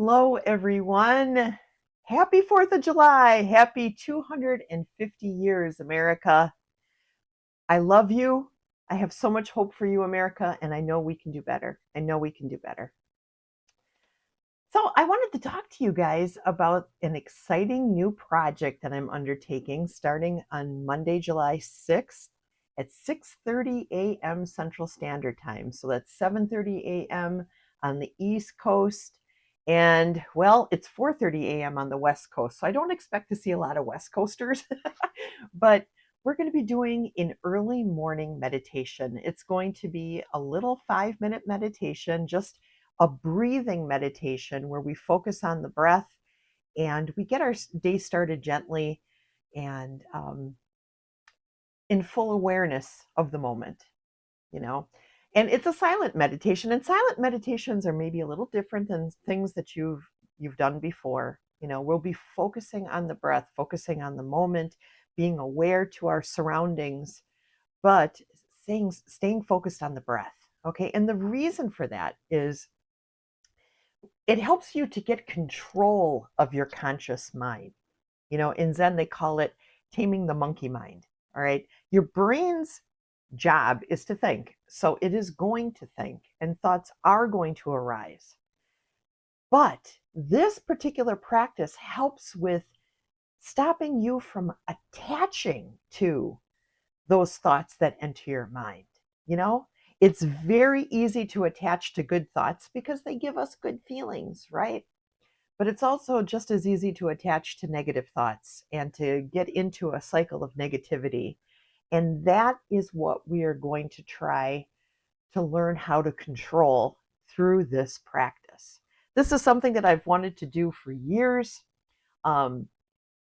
Hello, everyone. Happy 4th of July. Happy 250 years, America. I love you. I have so much hope for you, America, and I know we can do better. I know we can do better. So, I wanted to talk to you guys about an exciting new project that I'm undertaking starting on Monday, July 6th at 6:30 a.m. Central Standard Time. So that's 7:30 a.m. on the East Coast. And well, it's 4:30 a.m. on the West Coast. So I don't expect to see a lot of West Coasters, but we're going to be doing an early morning meditation. It's going to be a little 5-minute meditation, just a breathing meditation where we focus on the breath and we get our day started gently and in full awareness of the moment, you know. And it's a silent meditation, and silent meditations are maybe a little different than things that you've done before. You know, we'll be focusing on the breath, focusing on the moment, being aware to our surroundings, but staying focused on the breath. Okay, and the reason for that is it helps you to get control of your conscious mind. You know, in Zen, they call it taming the monkey mind. All right. Your brain's job is to think. So it is going to think, and thoughts are going to arise. But this particular practice helps with stopping you from attaching to those thoughts that enter your mind. You know, it's very easy to attach to good thoughts because they give us good feelings, right? But it's also just as easy to attach to negative thoughts and to get into a cycle of negativity. And that is what we are going to try to learn how to control through this practice. This is something that I've wanted to do for years. Um,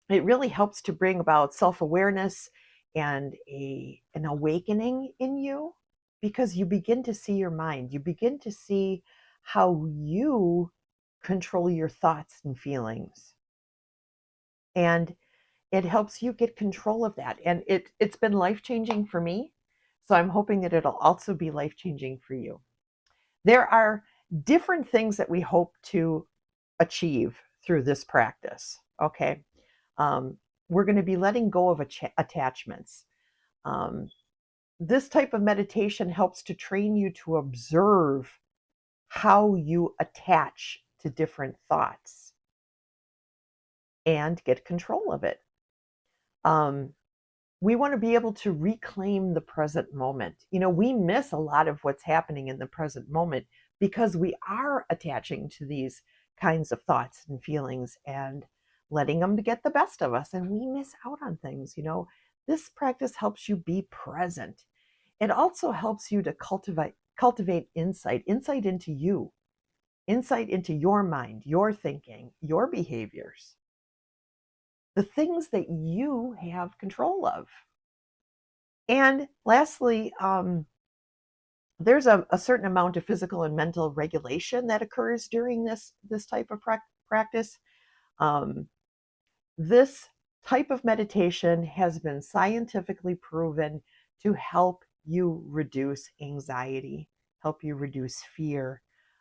it really helps to bring about self-awareness and an awakening in you because you begin to see your mind. You begin to see how you control your thoughts and feelings. And it helps you get control of that. And it's been life-changing for me. So I'm hoping that it'll also be life-changing for you. There are different things that we hope to achieve through this practice. Okay. We're going to be letting go of attachments. Um, this type of meditation helps to train you to observe how you attach to different thoughts and get control of it. We want to be able to reclaim the present moment. You know, we miss a lot of what's happening in the present moment because we are attaching to these kinds of thoughts and feelings and letting them get the best of us, and we miss out on things. You know, this practice helps you be present. It also helps you to cultivate insight into you, insight into your mind, your thinking, your behaviors, the things that you have control of. And lastly, there's a certain amount of physical and mental regulation that occurs during this type of practice. Um, this type of meditation has been scientifically proven to help you reduce anxiety, help you reduce fear,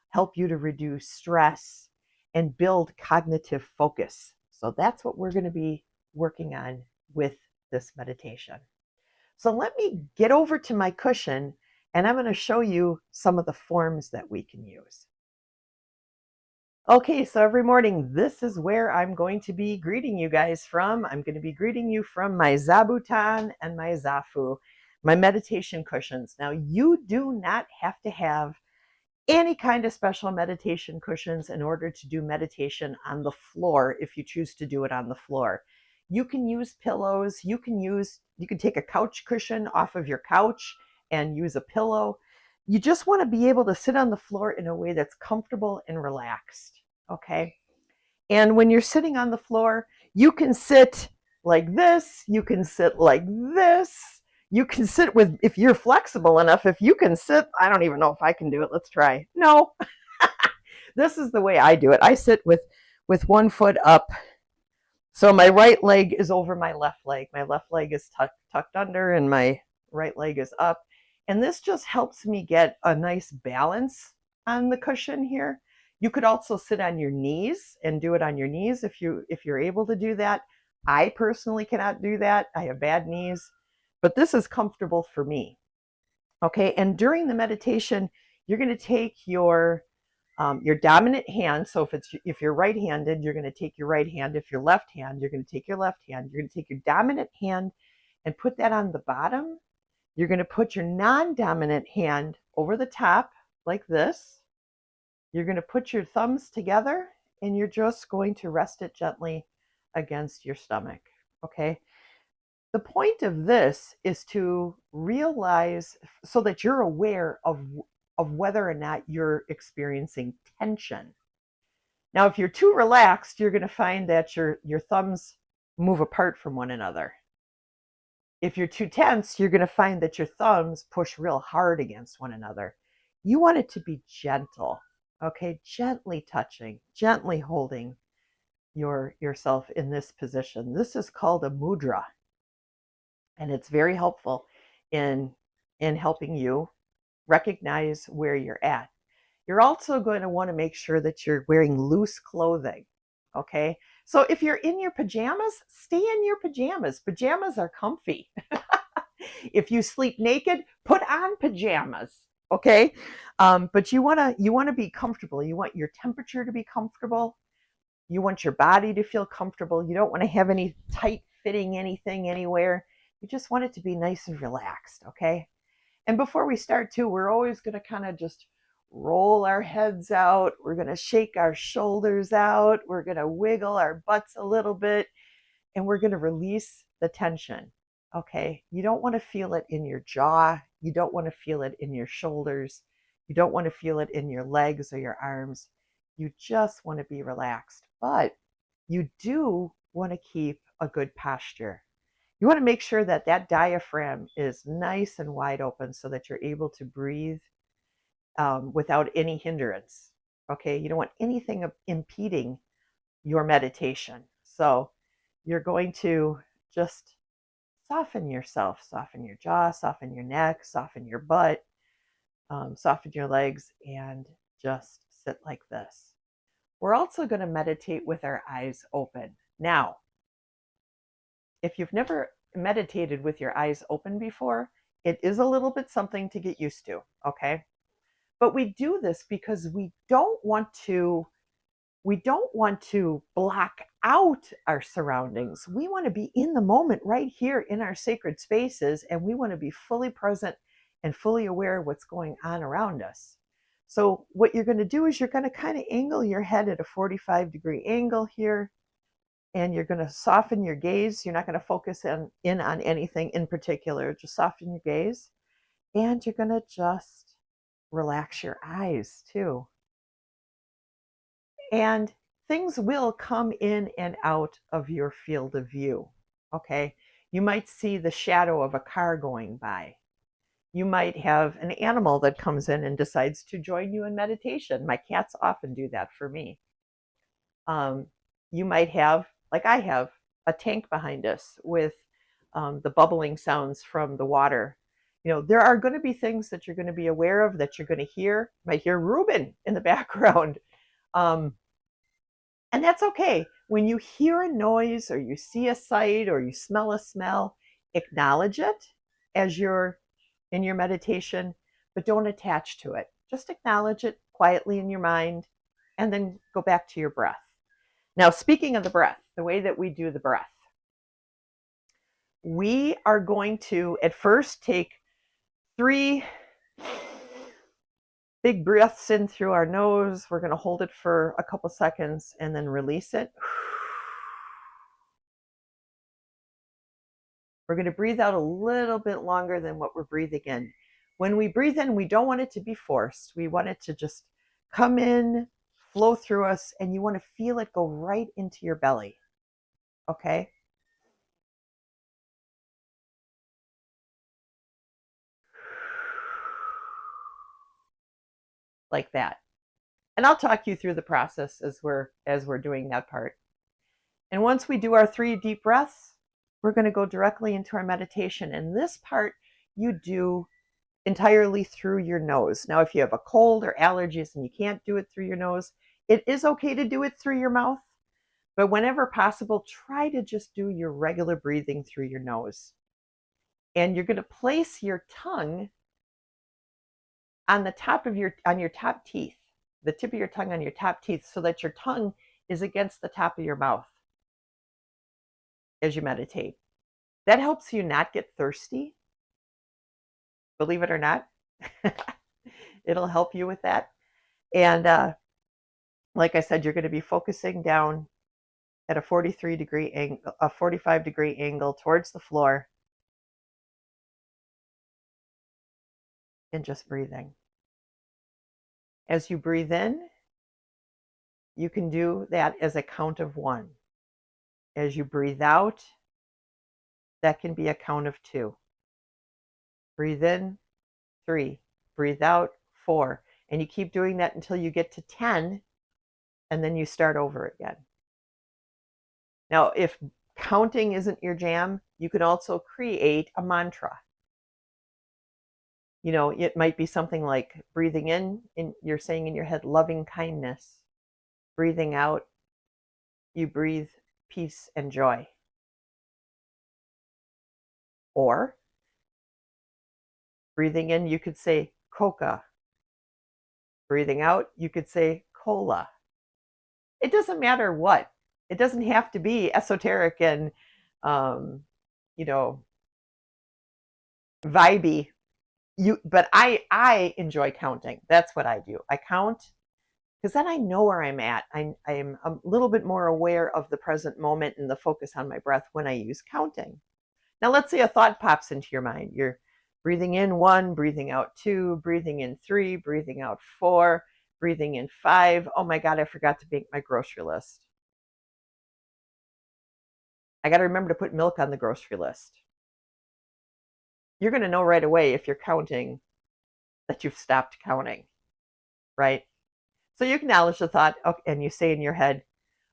help you to reduce stress, and build cognitive focus. So that's what we're going to be working on with this meditation. So let me get over to my cushion and I'm going to show you some of the forms that we can use. Okay, so every morning, this is where I'm going to be greeting you guys from. I'm going to be greeting you from my Zabuton and my Zafu, my meditation cushions. Now, you do not have to have any kind of special meditation cushions in order to do meditation on the floor if you choose to do it on the floor. You can use pillows. You can take a couch cushion off of your couch and use a pillow. You just want to be able to sit on the floor in a way that's comfortable and relaxed. Okay. And when you're sitting on the floor, you can sit like this, you can sit like this, you can sit with, if you're flexible enough, if you can sit, I don't even know if I can do it. Let's try. No, this is the way I do it. I sit with one foot up. So my right leg is over my left leg. My left leg is tucked under and my right leg is up. And this just helps me get a nice balance on the cushion here. You could also sit on your knees and do it on your knees if you're able to do that. I personally cannot do that. I have bad knees, but this is comfortable for me. Okay, and during the meditation, you're going to take your dominant hand. So if you're right-handed, you're going to take your right hand. If you're left-hand, you're going to take your left hand. You're going to take your dominant hand and put that on the bottom. You're going to put your non-dominant hand over the top like this. You're going to put your thumbs together and you're just going to rest it gently against your stomach. Okay. The point of this is to realize so that you're aware of whether or not you're experiencing tension. Now, if you're too relaxed, you're going to find that your thumbs move apart from one another. If you're too tense, you're going to find that your thumbs push real hard against one another. You want it to be gentle, okay? Gently touching, gently holding yourself in this position. This is called a mudra, and it's very helpful in helping you recognize where you're at. You're also going to want to make sure that you're wearing loose clothing, okay? So if you're in your pajamas, stay in your pajamas. Pajamas are comfy. If you sleep naked, put on pajamas, okay? But you want to be comfortable. You want your temperature to be comfortable. You want your body to feel comfortable. You don't want to have any tight fitting anything anywhere. You just want it to be nice and relaxed, okay? And before we start too, we're always going to kind of just roll our heads out. We're going to shake our shoulders out. We're going to wiggle our butts a little bit, and we're going to release the tension. Okay. You don't want to feel it in your jaw. You don't want to feel it in your shoulders. You don't want to feel it in your legs or your arms. You just want to be relaxed, but you do want to keep a good posture. You want to make sure that that diaphragm is nice and wide open so that you're able to breathe without any hindrance. Okay, you don't want anything impeding your meditation. So you're going to just soften yourself, soften your jaw, soften your neck, soften your butt, soften your legs, and just sit like this. We're also going to meditate with our eyes open. Now, if you've never meditated with your eyes open before, it is a little bit something to get used to, okay? But we do this because we don't want to block out our surroundings. We want to be in the moment right here in our sacred spaces, and we want to be fully present and fully aware of what's going on around us. So what you're going to do is you're going to kind of angle your head at a 45-degree angle here, and you're going to soften your gaze. You're not going to focus in on anything in particular. Just soften your gaze, and you're going to just relax your eyes too. And things will come in and out of your field of view, okay? You might see the shadow of a car going by. You might have an animal that comes in and decides to join you in meditation. My cats often do that for me. You might have, like I have, a tank behind us with the bubbling sounds from the water. You know, there are going to be things that you're going to be aware of, that you're going to hear. You might hear Reuben in the background. And that's okay. When you hear a noise or you see a sight or you smell a smell, acknowledge it as you're in your meditation, but don't attach to it. Just acknowledge it quietly in your mind and then go back to your breath. Now, speaking of the breath, the way that we do the breath, we are going to at first take 3 big breaths in through our nose. We're going to hold it for a couple seconds and then release it. We're going to breathe out a little bit longer than what we're breathing in. When we breathe in, we don't want it to be forced. We want it to just come in, flow through us, and you want to feel it go right into your belly. Okay? Like that. And I'll talk you through the process as we're doing that part. And once we do our 3 deep breaths, we're going to go directly into our meditation. And this part you do entirely through your nose. Now, if you have a cold or allergies and you can't do it through your nose, It is okay to do it through your mouth, but whenever possible, try to just do your regular breathing through your nose. And you're going to place your tongue on the top of your top teeth, the tip of your tongue on your top teeth, so that your tongue is against the top of your mouth as you meditate. That helps you not get thirsty, believe it or not. It'll help you with that. And like I said, you're going to be focusing down at a 43-degree angle, a 45-degree angle towards the floor, and just breathing. As you breathe in, you can do that as a count of 1. As you breathe out, that can be a count of 2. Breathe in, 3. Breathe out, 4. And you keep doing that until you get to 10, and then you start over again. Now, if counting isn't your jam, you can also create a mantra. You know, it might be something like breathing in, you're saying in your head, loving kindness. Breathing out, you breathe peace and joy. Or breathing in, you could say coca. Breathing out, you could say cola. It doesn't matter what. It doesn't have to be esoteric and, you know, vibey. But I enjoy counting. That's what I do. I count because then I know where I'm at. I'm a little bit more aware of the present moment and the focus on my breath when I use counting. Now, let's say a thought pops into your mind. You're breathing in 1, breathing out 2, breathing in 3, breathing out 4, breathing in 5. Oh my God, I forgot to make my grocery list. I got to remember to put milk on the grocery list. You're going to know right away if you're counting that you've stopped counting, right? So you acknowledge the thought, okay, and you say in your head,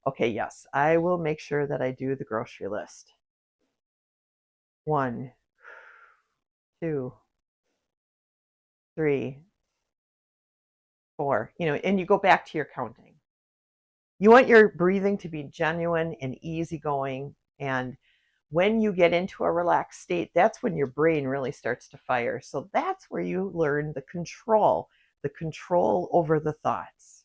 okay, yes, I will make sure that I do the grocery list. 1, 2, 3, 4, and you go back to your counting. You want your breathing to be genuine and easygoing. And when you get into a relaxed state, that's when your brain really starts to fire. So that's where you learn the control over the thoughts.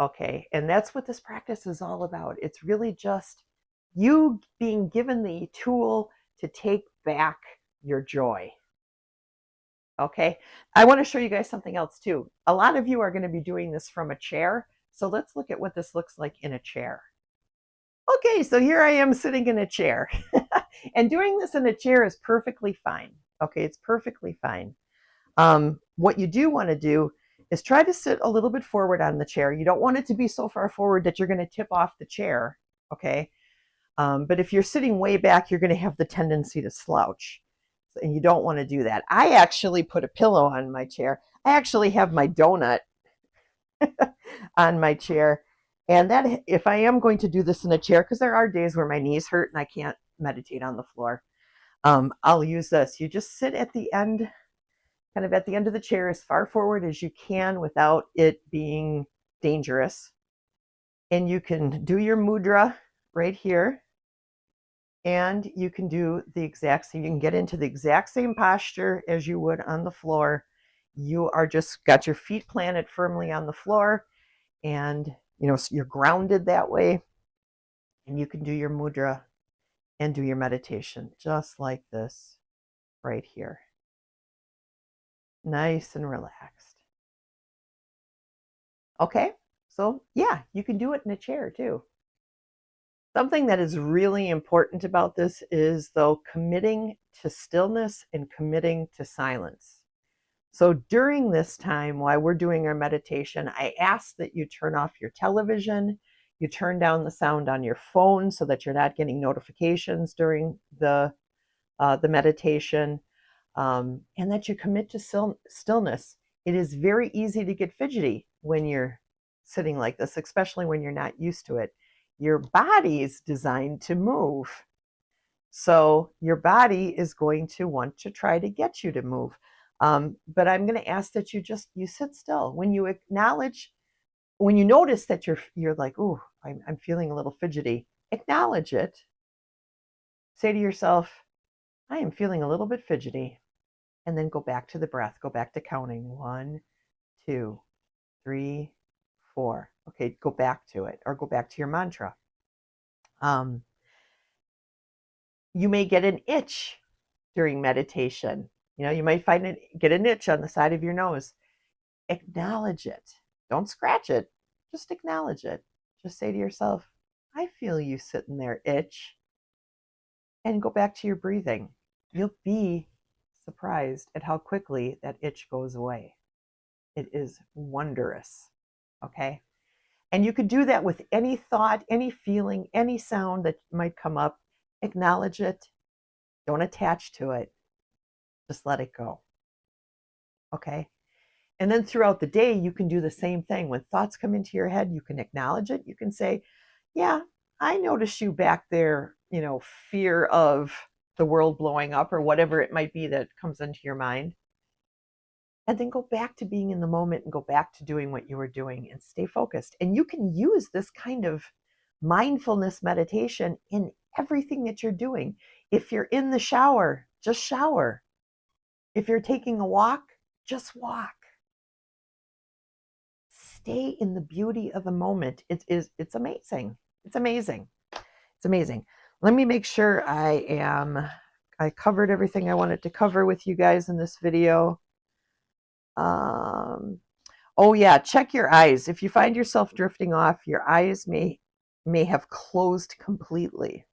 Okay, and that's what this practice is all about. It's really just you being given the tool to take back your joy. Okay, I want to show you guys something else too. A lot of you are going to be doing this from a chair. So let's look at what this looks like in a chair. Okay, so here I am sitting in a chair. And doing this in a chair is perfectly fine. Okay, it's perfectly fine. What you do want to do is try to sit a little bit forward on the chair. You don't want it to be so far forward that you're going to tip off the chair. Okay, but if you're sitting way back, you're going to have the tendency to slouch. And you don't want to do that. I actually put a pillow on my chair. I actually have my donut on my chair. And that, if I am going to do this in a chair, because there are days where my knees hurt and I can't meditate on the floor, I'll use this. You just sit at the end, kind of at the end of the chair, as far forward as you can without it being dangerous. And you can do your mudra right here. And you can do the exact same. You can get into the exact same posture as you would on the floor. You are just got your feet planted firmly on the floor, and so you're grounded that way. And you can do your mudra and do your meditation just like this right here. Nice and relaxed. Okay, so yeah, you can do it in a chair too. Something that is really important about this is, though, committing to stillness and committing to silence. So during this time, while we're doing our meditation, I ask that you turn off your television, you turn down the sound on your phone so that you're not getting notifications during the meditation, and that you commit to stillness. It is very easy to get fidgety when you're sitting like this, especially when you're not used to it. Your body is designed to move. So your body is going to want to try to get you to move. But I'm going to ask that you sit still. When you acknowledge when you notice that you're like, "Ooh, I'm feeling a little fidgety," acknowledge it. Say to yourself, "I am feeling a little bit fidgety," and then go back to the breath. Go back to counting 1, 2, 3, 4. Okay, go back to it, or go back to your mantra. You may get an itch during meditation. You might get an itch on the side of your nose. Acknowledge it. Don't scratch it. Just acknowledge it. Just say to yourself, "I feel you sitting there, itch," and go back to your breathing. You'll be surprised at how quickly that itch goes away. It is wondrous. Okay? And you could do that with any thought, any feeling, any sound that might come up. Acknowledge it. Don't attach to it. Just let it go. Okay? And then throughout the day, you can do the same thing. When thoughts come into your head, you can acknowledge it. You can say, "Yeah, I notice you back there, fear of the world blowing up," or whatever it might be that comes into your mind. And then go back to being in the moment and go back to doing what you were doing and stay focused. And you can use this kind of mindfulness meditation in everything that you're doing. If you're in the shower, just shower. If you're taking a walk, just walk. Stay in the beauty of the moment. It's amazing. It's amazing. It's amazing. Let me make sure I covered everything I wanted to cover with you guys in this video. Oh yeah, check your eyes. If you find yourself drifting off, your eyes may have closed completely.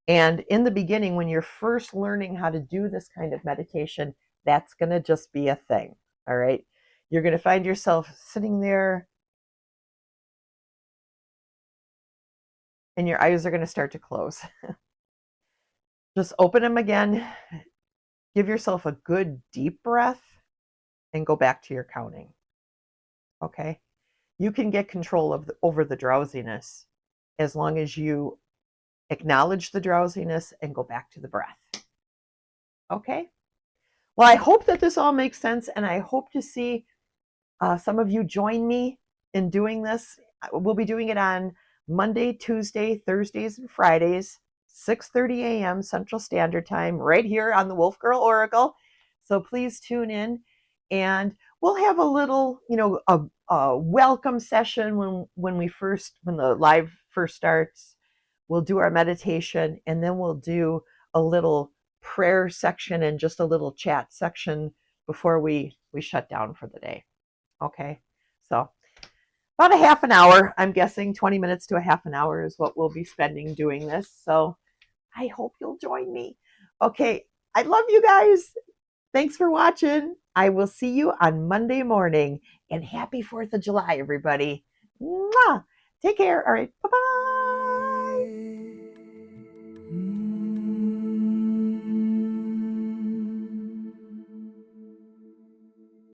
And in the beginning, when you're first learning how to do this kind of meditation, that's going to just be a thing. All right. You're going to find yourself sitting there and your eyes are going to start to close. Just open them again. Give yourself a good deep breath and go back to your counting. Okay? You can get control over the drowsiness as long as you acknowledge the drowsiness and go back to the breath. Okay? Well, I hope that this all makes sense, and I hope to see some of you join me in doing this. We'll be doing it on Monday, Tuesday, Thursdays, and Fridays, 6:30 a.m. Central Standard Time, right here on the Wolf Girl Oracle. So please tune in, and we'll have a little, a welcome session when the live first starts. We'll do our meditation, and then we'll do a little prayer section and just a little chat section before we shut down for the day. Okay, so about a half an hour, I'm guessing 20 minutes to a half an hour is what we'll be spending doing this. So I hope you'll join me. Okay, I love you guys. Thanks for watching. I will see you on Monday morning, and happy 4th of July, everybody. Mwah! Take care. All right, bye-bye.